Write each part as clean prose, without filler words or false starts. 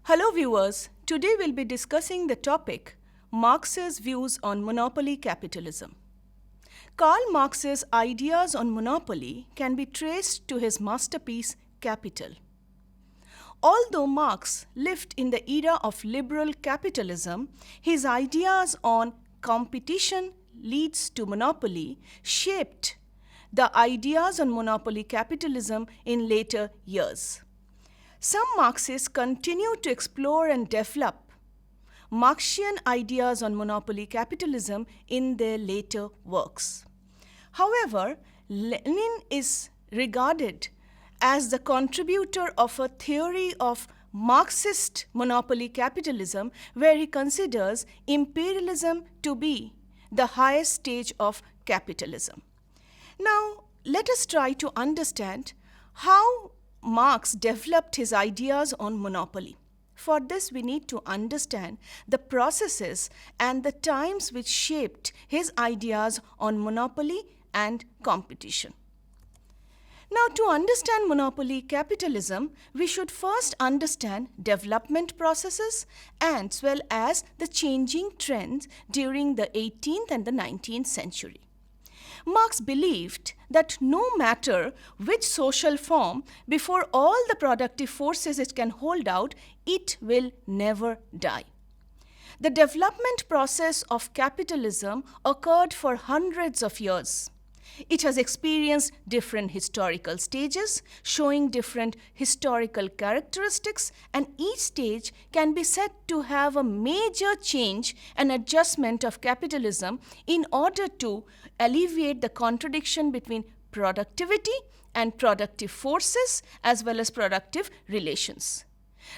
Hello viewers, today we'll be discussing the topic Marx's views on monopoly capitalism. Karl Marx's ideas on monopoly can be traced to his masterpiece Capital. Although Marx lived in the era of liberal capitalism, his ideas on competition leads to monopoly shaped the ideas on monopoly capitalism in later years. Some Marxists continue to explore and develop Marxian ideas on monopoly capitalism in their later works. However, Lenin is regarded as the contributor of a theory of Marxist monopoly capitalism, where he considers imperialism to be the highest stage of capitalism. Now, let us try to understand how Marx developed his ideas on monopoly. For this, we need to understand the processes and the times which shaped his ideas on monopoly and competition. Now, to understand monopoly capitalism, we should first understand development processes as well as the changing trends during the 18th and the 19th century. Marx believed that no matter which social form, before all the productive forces it can hold out, it will never die. The development process of capitalism occurred for hundreds of years. It has experienced different historical stages, showing different historical characteristics, and each stage can be said to have a major change and adjustment of capitalism in order to alleviate the contradiction between productivity and productive forces as well as productive relations.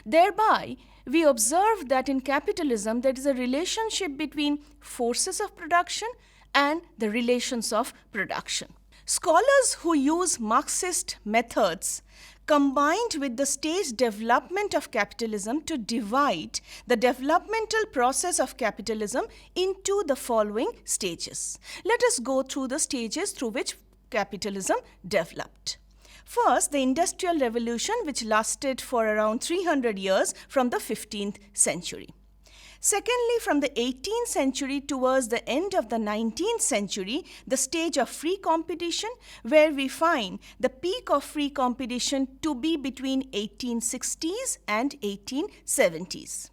Thereby, we observe that in capitalism there is a relationship between forces of production and the relations of production. Scholars who use Marxist methods combined with the stage development of capitalism to divide the developmental process of capitalism into the following stages. Let us go through the stages through which capitalism developed. First, the Industrial Revolution, which lasted for around 300 years from the 15th century. Secondly, from the 18th century towards the end of the 19th century, the stage of free competition, where we find the peak of free competition to be between 1860s and 1870s.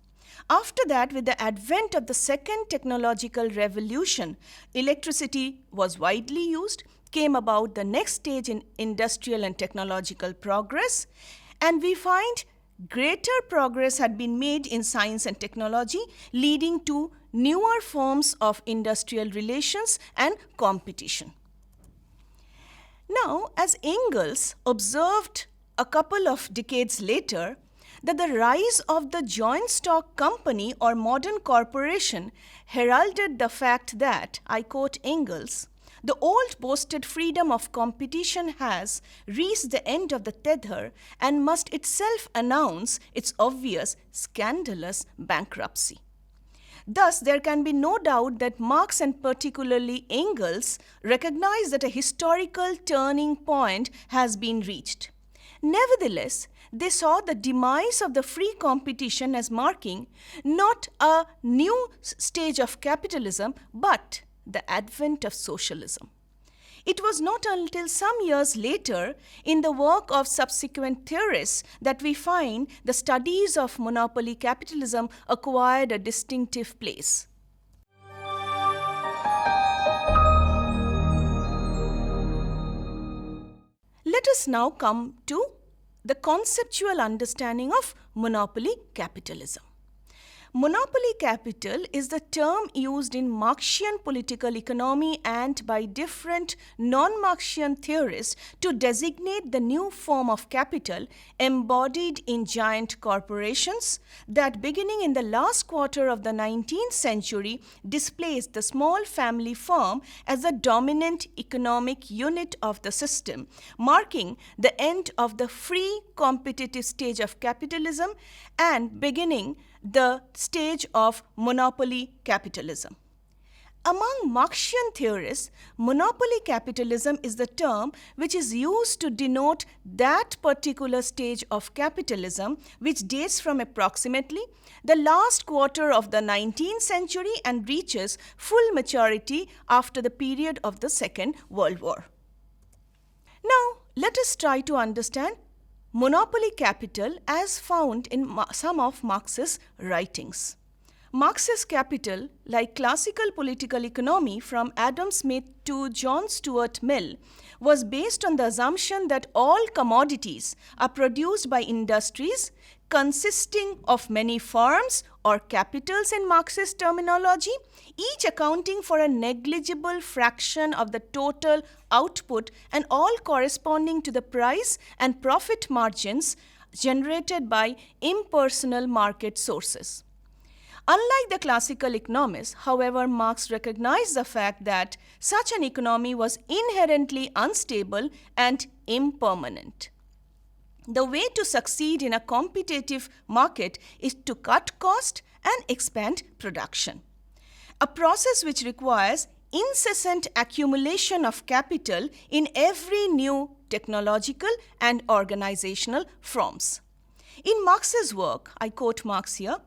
After that, with the advent of the second technological revolution, electricity was widely used, came about the next stage in industrial and technological progress, and we find greater progress had been made in science and technology, leading to newer forms of industrial relations and competition. Now, as Engels observed a couple of decades later, that the rise of the joint stock company or modern corporation heralded the fact that, I quote Engels, "The old boasted freedom of competition has reached the end of the tether and must itself announce its obvious, scandalous bankruptcy." Thus, there can be no doubt that Marx and particularly Engels recognized that a historical turning point has been reached. Nevertheless, they saw the demise of the free competition as marking not a new stage of capitalism, but the advent of socialism. It was not until some years later, in the work of subsequent theorists, that we find the studies of monopoly capitalism acquired a distinctive place. Let us now come to the conceptual understanding of monopoly capitalism. Monopoly capital is the term used in Marxian political economy and by different non-Marxian theorists to designate the new form of capital embodied in giant corporations that, beginning in the last quarter of the 19th century, displaced the small family firm as the dominant economic unit of the system, marking the end of the free competitive stage of capitalism and beginning the stage of monopoly capitalism. Among Marxian theorists, monopoly capitalism is the term which is used to denote that particular stage of capitalism which dates from approximately the last quarter of the 19th century and reaches full maturity after the period of the Second World War. Now, let us try to understand monopoly capital as found in some of Marx's writings. Marx's Capital, like classical political economy from Adam Smith to John Stuart Mill, was based on the assumption that all commodities are produced by industries consisting of many firms or capitals in Marxist terminology, each accounting for a negligible fraction of the total output and all corresponding to the price and profit margins generated by impersonal market sources. Unlike the classical economists, however, Marx recognized the fact that such an economy was inherently unstable and impermanent. The way to succeed in a competitive market is to cut cost and expand production, a process which requires incessant accumulation of capital in every new technological and organizational forms. In Marx's work, I quote Marx here,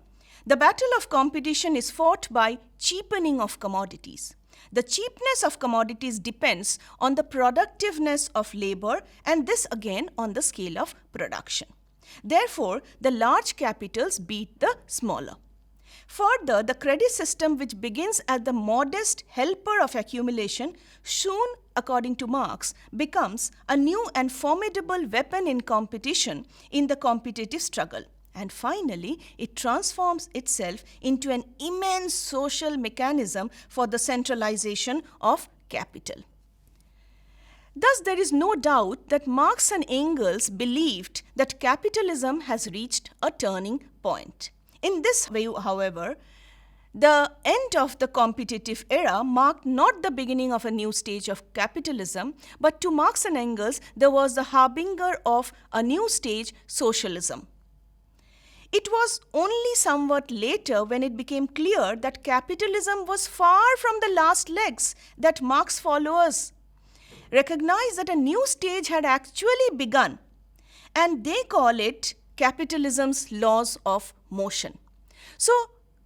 "The battle of competition is fought by cheapening of commodities. The cheapness of commodities depends on the productiveness of labor and this again on the scale of production. Therefore, the large capitals beat the smaller. Further, the credit system, which begins as the modest helper of accumulation, soon, according to Marx, becomes a new and formidable weapon in competition in the competitive struggle. And finally, it transforms itself into an immense social mechanism for the centralization of capital." Thus, there is no doubt that Marx and Engels believed that capitalism has reached a turning point. In this view, however, the end of the competitive era marked not the beginning of a new stage of capitalism, but to Marx and Engels, there was the harbinger of a new stage, socialism. It was only somewhat later when it became clear that capitalism was far from the last legs that Marx followers recognized that a new stage had actually begun, and they call it capitalism's laws of motion. So,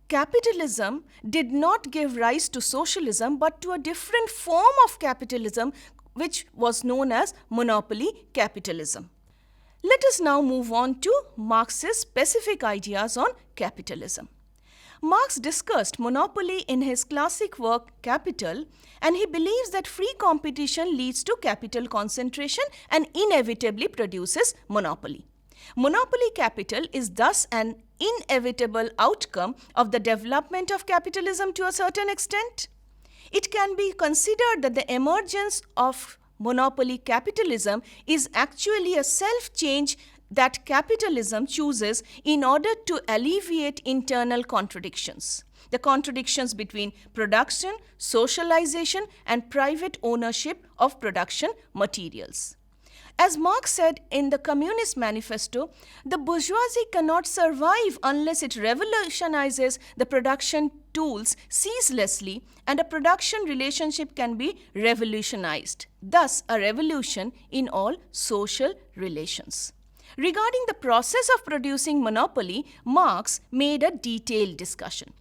capitalism did not give rise to socialism but to a different form of capitalism which was known as monopoly capitalism. Let us now move on to Marx's specific ideas on capitalism. Marx discussed monopoly in his classic work Capital, and he believes that free competition leads to capital concentration and inevitably produces monopoly. Monopoly capital is thus an inevitable outcome of the development of capitalism to a certain extent. It can be considered that the emergence of monopoly capitalism is actually a self-change that capitalism chooses in order to alleviate internal contradictions. The contradictions between production, socialization, and private ownership of production materials. As Marx said in the Communist Manifesto, the bourgeoisie cannot survive unless it revolutionizes the production tools ceaselessly, and a production relationship can be revolutionized. Thus, a revolution in all social relations. Regarding the process of producing monopoly, Marx made a detailed discussion.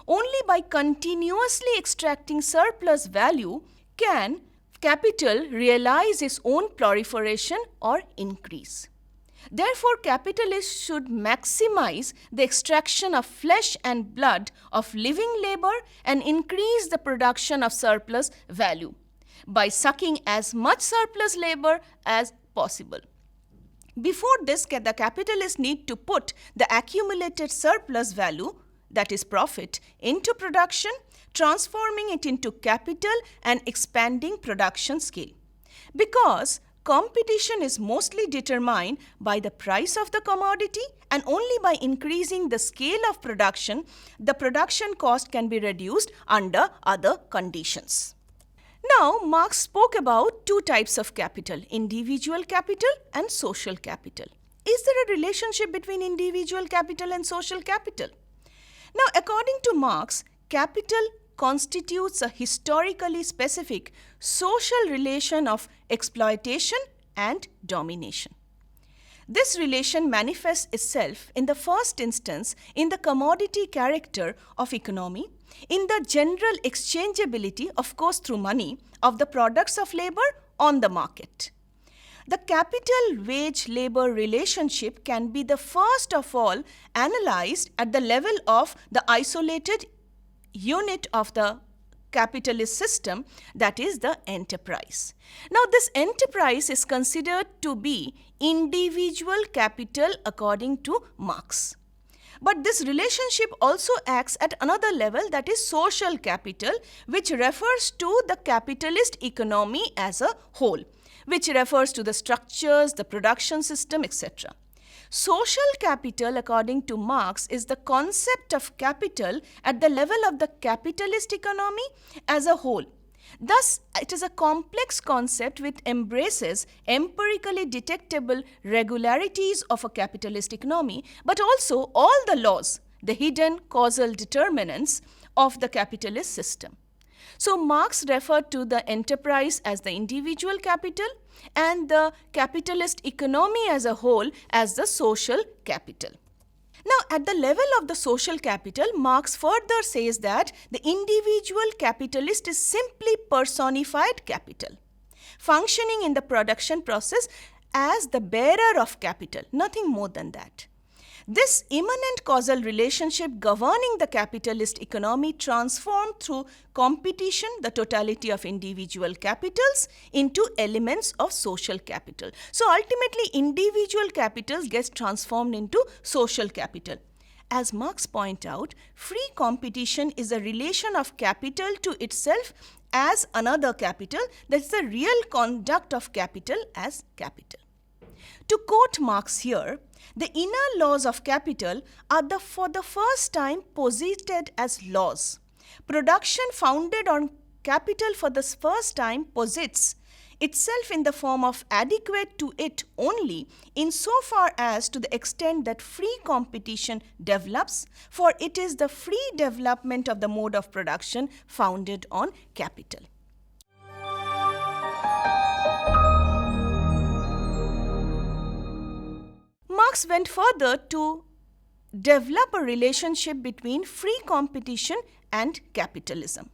Only by continuously extracting surplus value can capital realize its own proliferation or increase. Therefore, capitalists should maximize the extraction of flesh and blood of living labor and increase the production of surplus value by sucking as much surplus labor as possible. Before this, the capitalists need to put the accumulated surplus value, that is profit, into production, transforming it into capital and expanding production scale. Because competition is mostly determined by the price of the commodity, and only by increasing the scale of production, the production cost can be reduced under other conditions. Now, Marx spoke about two types of capital, individual capital and social capital. Is there a relationship between individual capital and social capital? Now, according to Marx, capital constitutes a historically specific social relation of exploitation and domination. This relation manifests itself in the first instance in the commodity character of economy, in the general exchangeability, of course through money, of the products of labor on the market. The capital-wage-labor relationship can be the first of all analyzed at the level of the isolated unit of the capitalist system, that is the enterprise. Now, this enterprise is considered to be individual capital according to Marx. But this relationship also acts at another level, that is social capital, which refers to the capitalist economy as a whole, which refers to the structures, the production system, etc. Social capital, according to Marx, is the concept of capital at the level of the capitalist economy as a whole. Thus, it is a complex concept which embraces empirically detectable regularities of a capitalist economy, but also all the laws, the hidden causal determinants of the capitalist system. So, Marx referred to the enterprise as the individual capital and the capitalist economy as a whole as the social capital. Now, at the level of the social capital, Marx further says that the individual capitalist is simply personified capital, functioning in the production process as the bearer of capital, nothing more than that. This immanent causal relationship governing the capitalist economy transformed through competition the totality of individual capitals into elements of social capital. So ultimately, individual capital gets transformed into social capital. As Marx points out, free competition is a relation of capital to itself as another capital, that is the real conduct of capital as capital. To quote Marx here, the inner laws of capital are for the first time posited as laws. Production founded on capital for the first time posits itself in the form of adequate to it only insofar as to the extent that free competition develops, for it is the free development of the mode of production founded on capital. Marx went further to develop a relationship between free competition and capitalism.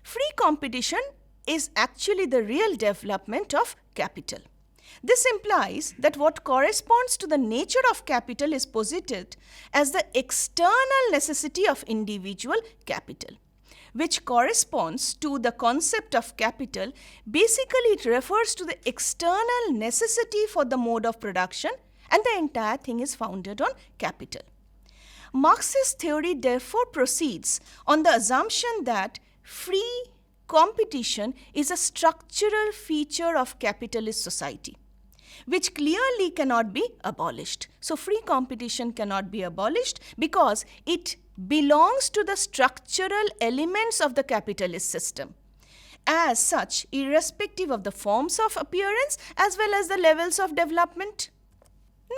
Free competition is actually the real development of capital. This implies that what corresponds to the nature of capital is posited as the external necessity of individual capital, which corresponds to the concept of capital. Basically, it refers to the external necessity for the mode of production, and the entire thing is founded on capital. Marx's theory therefore proceeds on the assumption that free competition is a structural feature of capitalist society, which clearly cannot be abolished. So, free competition cannot be abolished because it belongs to the structural elements of the capitalist system. As such, irrespective of the forms of appearance as well as the levels of development.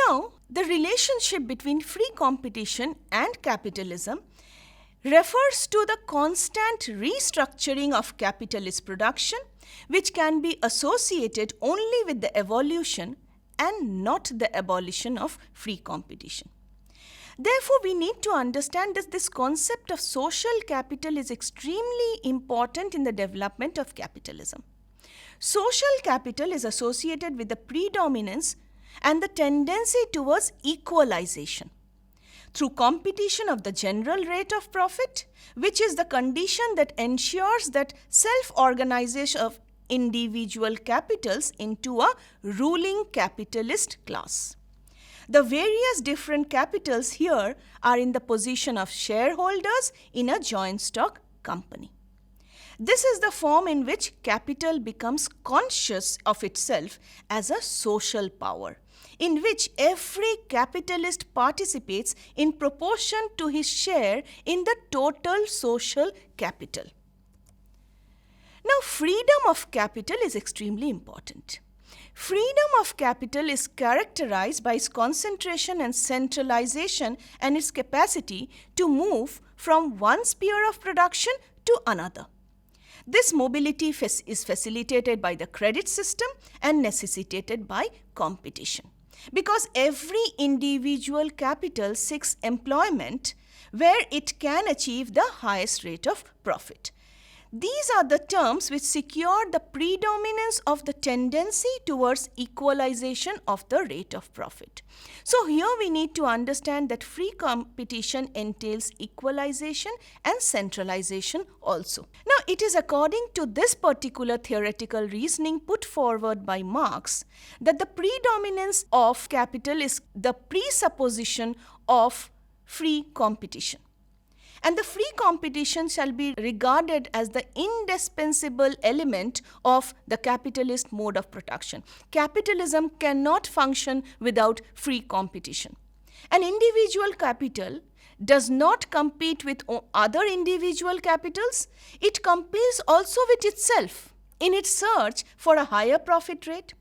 Now, the relationship between free competition and capitalism refers to the constant restructuring of capitalist production, which can be associated only with the evolution and not the abolition of free competition. Therefore, we need to understand that this concept of social capital is extremely important in the development of capitalism. Social capital is associated with the predominance and the tendency towards equalization through competition of the general rate of profit, which is the condition that ensures that self-organization of individual capitals into a ruling capitalist class. The various different capitals here are in the position of shareholders in a joint stock company. This is the form in which capital becomes conscious of itself as a social power, in which every capitalist participates in proportion to his share in the total social capital. Now, freedom of capital is extremely important. Freedom of capital is characterized by its concentration and centralization and its capacity to move from one sphere of production to another. This mobility is facilitated by the credit system and necessitated by competition. Because every individual capital seeks employment where it can achieve the highest rate of profit. These are the terms which secure the predominance of the tendency towards equalization of the rate of profit. So here we need to understand that free competition entails equalization and centralization also. Now it is according to this particular theoretical reasoning put forward by Marx that the predominance of capital is the presupposition of free competition. And the free competition shall be regarded as the indispensable element of the capitalist mode of production. Capitalism cannot function without free competition. An individual capital does not compete with other individual capitals. It competes also with itself in its search for a higher profit rate.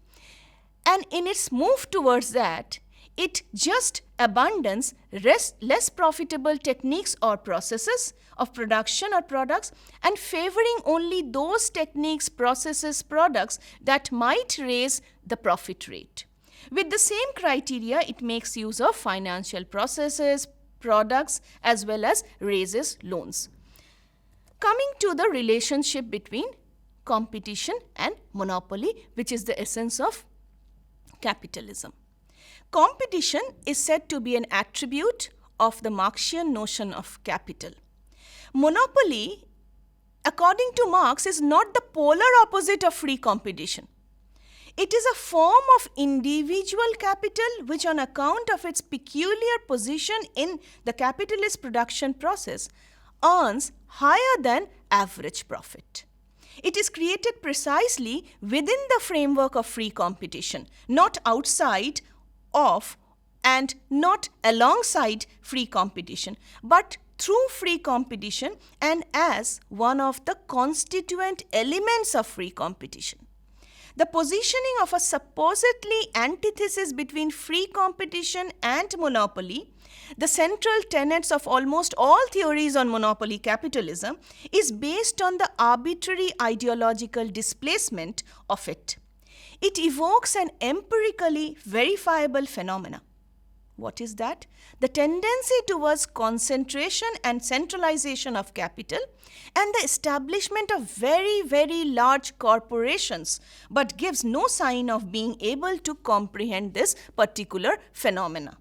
And in its move towards that, it just abandons less profitable techniques or processes of production or products and favoring only those techniques, processes, products that might raise the profit rate. With the same criteria, it makes use of financial processes, products, as well as raises loans. Coming to the relationship between competition and monopoly, which is the essence of capitalism. Competition is said to be an attribute of the Marxian notion of capital. Monopoly, according to Marx, is not the polar opposite of free competition. It is a form of individual capital which, on account of its peculiar position in the capitalist production process, earns higher than average profit. It is created precisely within the framework of free competition, not outside of and not alongside free competition, but through free competition and as one of the constituent elements of free competition. The positioning of a supposedly antithesis between free competition and monopoly, the central tenets of almost all theories on monopoly capitalism, is based on the arbitrary ideological displacement of it. It evokes an empirically verifiable phenomena. What is that? The tendency towards concentration and centralization of capital and the establishment of very, very large corporations, but gives no sign of being able to comprehend this particular phenomena.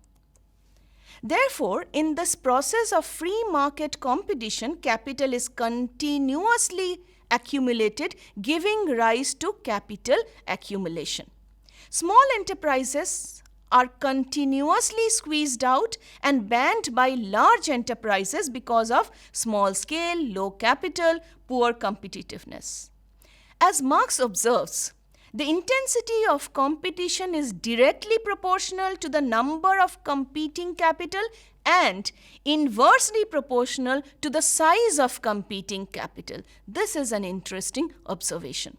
Therefore, in this process of free market competition, capital is continuously accumulated, giving rise to capital accumulation. Small enterprises are continuously squeezed out and banned by large enterprises because of small scale, low capital, poor competitiveness. As Marx observes, the intensity of competition is directly proportional to the number of competing capital and inversely proportional to the size of competing capital. This is an interesting observation.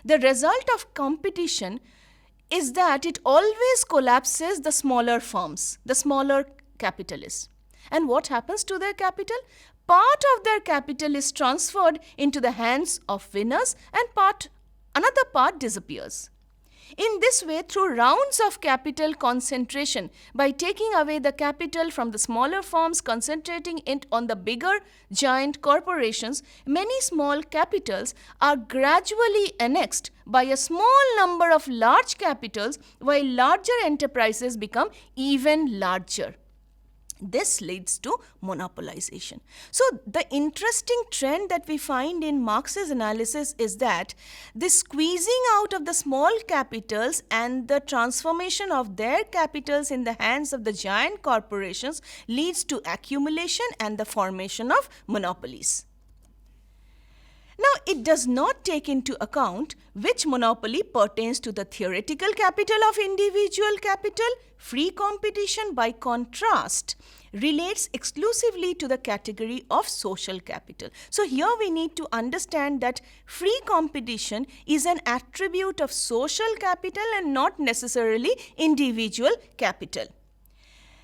The result of competition is that it always collapses the smaller firms, the smaller capitalists. And what happens to their capital? Part of their capital is transferred into the hands of winners and another part disappears. In this way, through rounds of capital concentration, by taking away the capital from the smaller firms, concentrating it on the bigger giant corporations, many small capitals are gradually annexed by a small number of large capitals, while larger enterprises become even larger. This leads to monopolization. So the interesting trend that we find in Marx's analysis is that this squeezing out of the small capitals and the transformation of their capitals in the hands of the giant corporations leads to accumulation and the formation of monopolies. Now, it does not take into account which monopoly pertains to the theoretical capital of individual capital. Free competition, by contrast, relates exclusively to the category of social capital. So here we need to understand that free competition is an attribute of social capital and not necessarily individual capital.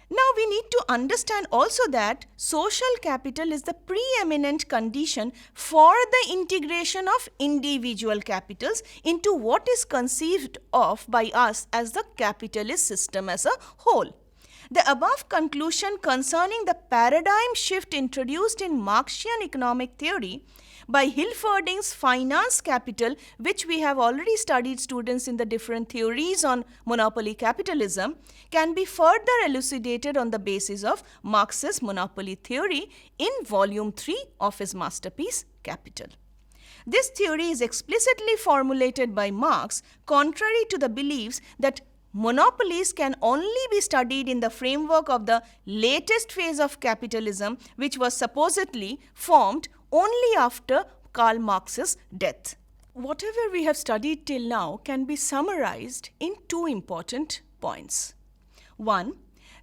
Now we need to understand also that social capital is the preeminent condition for the integration of individual capitals into what is conceived of by us as the capitalist system as a whole. The above conclusion concerning the paradigm shift introduced in Marxian economic theory by Hilferding's finance capital, which we have already studied, students, in the different theories on monopoly capitalism, can be further elucidated on the basis of Marx's monopoly theory in volume 3 of his masterpiece, Capital. This theory is explicitly formulated by Marx contrary to the beliefs that monopolies can only be studied in the framework of the latest phase of capitalism, which was supposedly formed only after Karl Marx's death. Whatever we have studied till now can be summarized in two important points. One,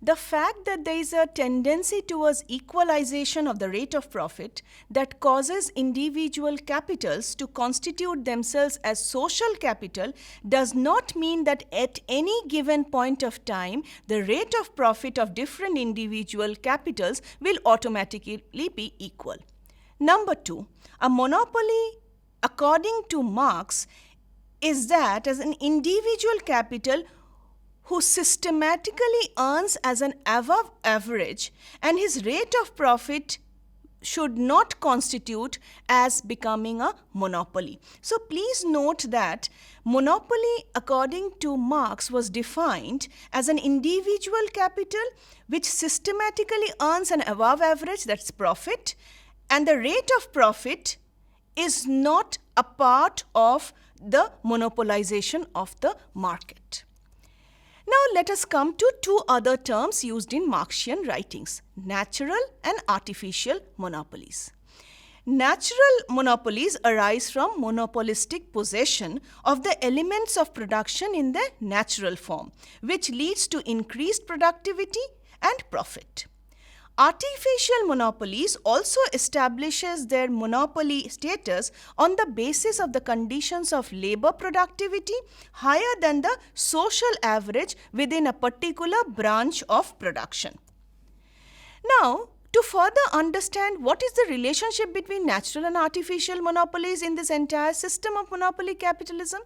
the fact that there is a tendency towards equalization of the rate of profit that causes individual capitals to constitute themselves as social capital does not mean that at any given point of time, the rate of profit of different individual capitals will automatically be equal. Number two, a monopoly, according to Marx, is that as an individual capital who systematically earns as an above average, and his rate of profit should not constitute as becoming a monopoly. So please note that monopoly, according to Marx, was defined as an individual capital which systematically earns an above average, that's profit, and the rate of profit is not a part of the monopolization of the market. Now let us come to two other terms used in Marxian writings, natural and artificial monopolies. Natural monopolies arise from monopolistic possession of the elements of production in their natural form, which leads to increased productivity and profit. Artificial monopolies also establishes their monopoly status on the basis of the conditions of labor productivity higher than the social average within a particular branch of production. Now, to further understand what is the relationship between natural and artificial monopolies in this entire system of monopoly capitalism,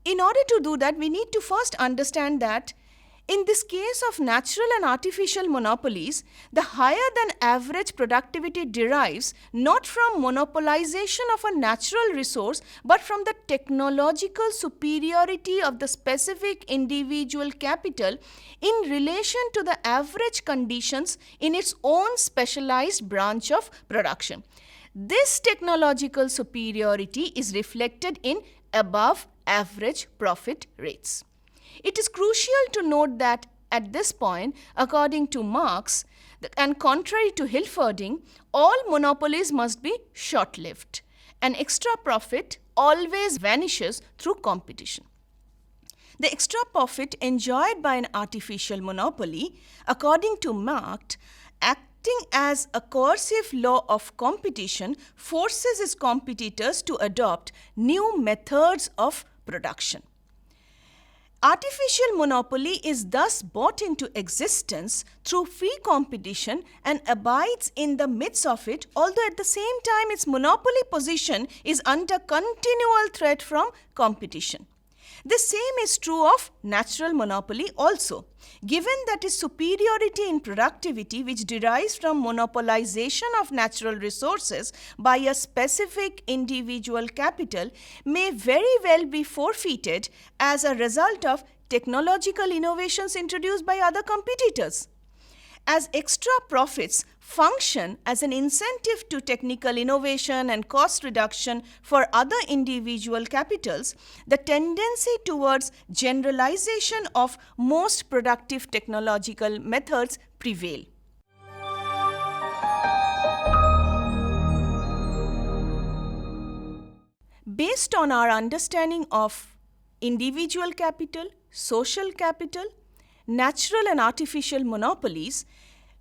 in order to do that, we need to first understand that in this case of natural and artificial monopolies, the higher than average productivity derives not from monopolization of a natural resource, but from the technological superiority of the specific individual capital in relation to the average conditions in its own specialized branch of production. This technological superiority is reflected in above average profit rates. It is crucial to note that at this point, according to Marx and contrary to Hilferding, all monopolies must be short-lived. An extra profit always vanishes through competition. The extra profit enjoyed by an artificial monopoly, according to Marx, acting as a coercive law of competition, forces its competitors to adopt new methods of production. Artificial monopoly is thus brought into existence through free competition and abides in the midst of it, although at the same time its monopoly position is under continual threat from competition. The same is true of natural monopoly also. Given that its superiority in productivity, which derives from monopolization of natural resources by a specific individual capital, may very well be forfeited as a result of technological innovations introduced by other competitors. As extra profits function as an incentive to technical innovation and cost reduction for other individual capitals, the tendency towards generalization of most productive technological methods prevail. Based on our understanding of individual capital, social capital, natural and artificial monopolies,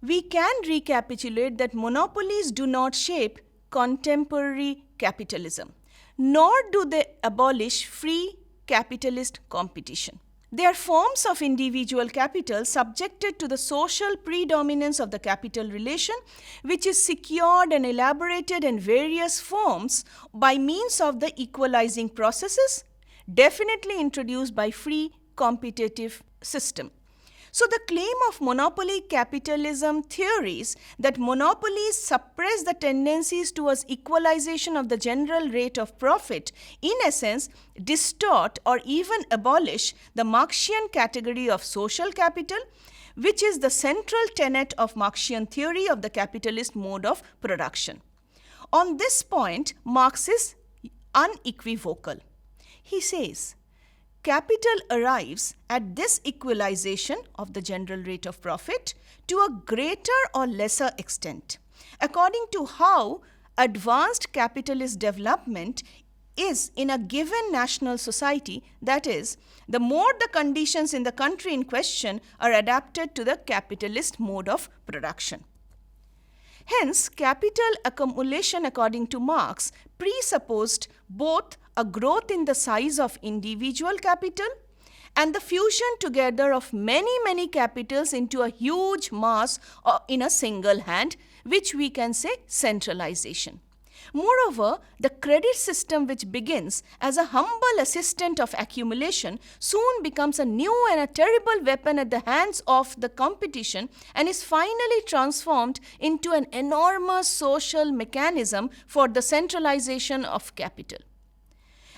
we can recapitulate that monopolies do not shape contemporary capitalism, nor do they abolish free capitalist competition. They are forms of individual capital subjected to the social predominance of the capital relation, which is secured and elaborated in various forms by means of the equalizing processes, definitely introduced by free competitive system. So the claim of monopoly capitalism theories that monopolies suppress the tendencies towards equalization of the general rate of profit, in essence, distort or even abolish the Marxian category of social capital, which is the central tenet of Marxian theory of the capitalist mode of production. On this point, Marx is unequivocal. He says, capital arrives at this equalization of the general rate of profit to a greater or lesser extent, according to how advanced capitalist development is in a given national society, that is, the more the conditions in the country in question are adapted to the capitalist mode of production. Hence, capital accumulation, according to Marx, presupposed both a growth in the size of individual capital and the fusion together of many capitals into a huge mass in a single hand, which we can say centralization. Moreover, the credit system, which begins as a humble assistant of accumulation, soon becomes a new and a terrible weapon at the hands of the competition and is finally transformed into an enormous social mechanism for the centralization of capital.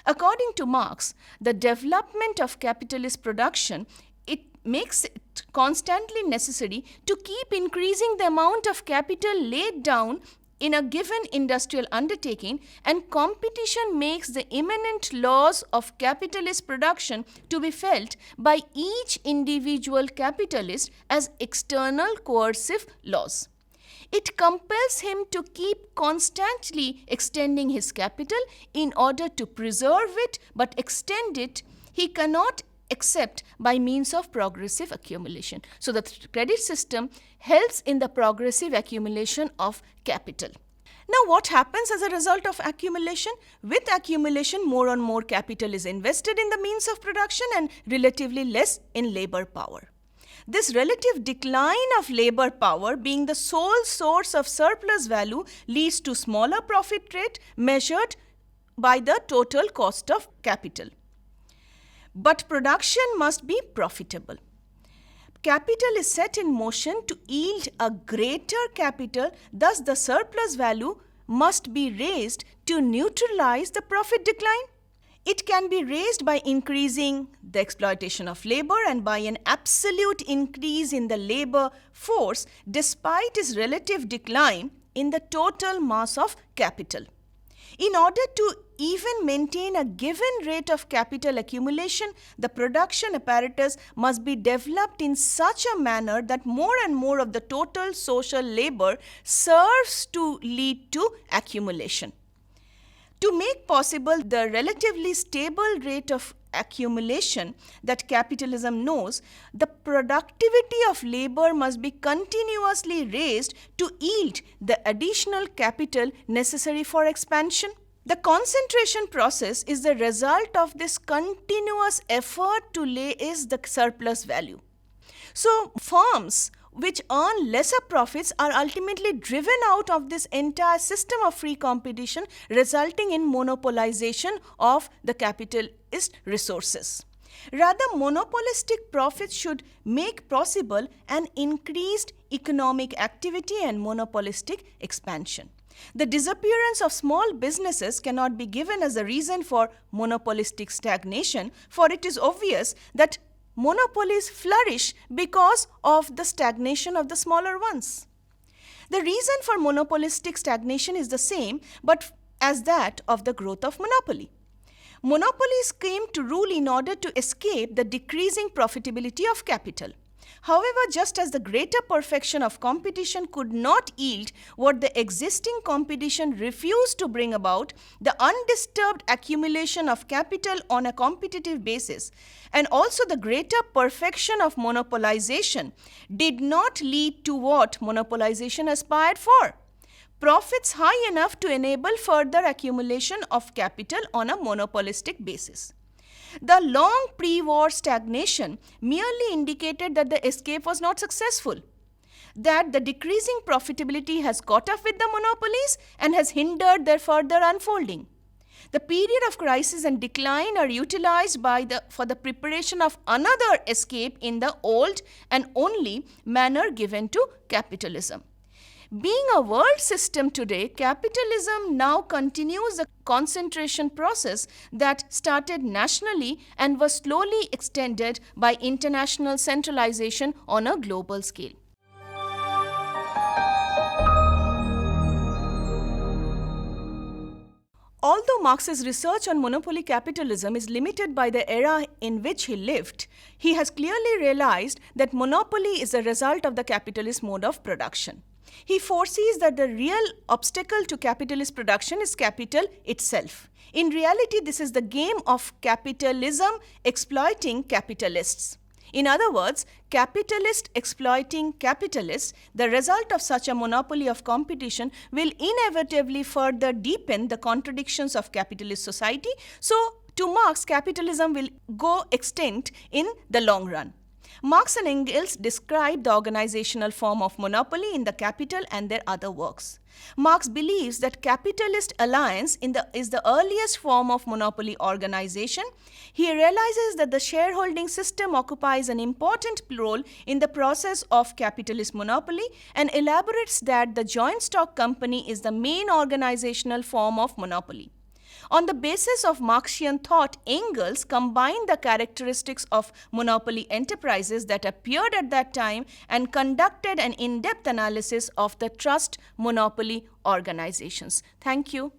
According to Marx, the development of capitalist production, it makes it constantly necessary to keep increasing the amount of capital laid down in a given industrial undertaking, and competition makes the immanent laws of capitalist production to be felt by each individual capitalist as external coercive laws. It compels him to keep constantly extending his capital in order to preserve it, but extend it he cannot except by means of progressive accumulation. So the credit system helps in the progressive accumulation of capital. Now, what happens as a result of accumulation? With accumulation, more and more capital is invested in the means of production and relatively less in labor power. This relative decline of labor power, being the sole source of surplus value, leads to smaller profit rate measured by the total cost of capital. But production must be profitable. Capital is set in motion to yield a greater capital, thus the surplus value must be raised to neutralize the profit decline. It can be raised by increasing the exploitation of labor and by an absolute increase in the labor force despite its relative decline in the total mass of capital. In order to even maintain a given rate of capital accumulation, the production apparatus must be developed in such a manner that more and more of the total social labor serves to lead to accumulation. To make possible the relatively stable rate of accumulation that capitalism knows, the productivity of labor must be continuously raised to yield the additional capital necessary for expansion. The concentration process is the result of this continuous effort to raise the surplus value. So, firms which earn lesser profits are ultimately driven out of this entire system of free competition, resulting in monopolization of the capitalist resources. Rather, monopolistic profits should make possible an increased economic activity and monopolistic expansion. The disappearance of small businesses cannot be given as a reason for monopolistic stagnation, for it is obvious that monopolies flourish because of the stagnation of the smaller ones. The reason for monopolistic stagnation is the same, but as that of the growth of monopoly. Monopolies came to rule in order to escape the decreasing profitability of capital. However, just as the greater perfection of competition could not yield what the existing competition refused to bring about, the undisturbed accumulation of capital on a competitive basis, and also the greater perfection of monopolization did not lead to what monopolization aspired for: profits high enough to enable further accumulation of capital on a monopolistic basis. The long pre-war stagnation merely indicated that the escape was not successful, that the decreasing profitability has caught up with the monopolies and has hindered their further unfolding. The period of crisis and decline are utilized for the preparation of another escape in the old and only manner given to capitalism. Being a world system today, capitalism now continues a concentration process that started nationally and was slowly extended by international centralization on a global scale. Although Marx's research on monopoly capitalism is limited by the era in which he lived, he has clearly realized that monopoly is a result of the capitalist mode of production. He foresees that the real obstacle to capitalist production is capital itself. In reality, this is the game of capitalism exploiting capitalists. In other words, capitalist exploiting capitalists, the result of such a monopoly of competition will inevitably further deepen the contradictions of capitalist society. So, to Marx, capitalism will go extinct in the long run. Marx and Engels describe the organizational form of monopoly in The Capital and their other works. Marx believes that capitalist alliance is the earliest form of monopoly organization. He realizes that the shareholding system occupies an important role in the process of capitalist monopoly and elaborates that the joint stock company is the main organizational form of monopoly. On the basis of Marxian thought, Engels combined the characteristics of monopoly enterprises that appeared at that time and conducted an in-depth analysis of the trust monopoly organizations. Thank you.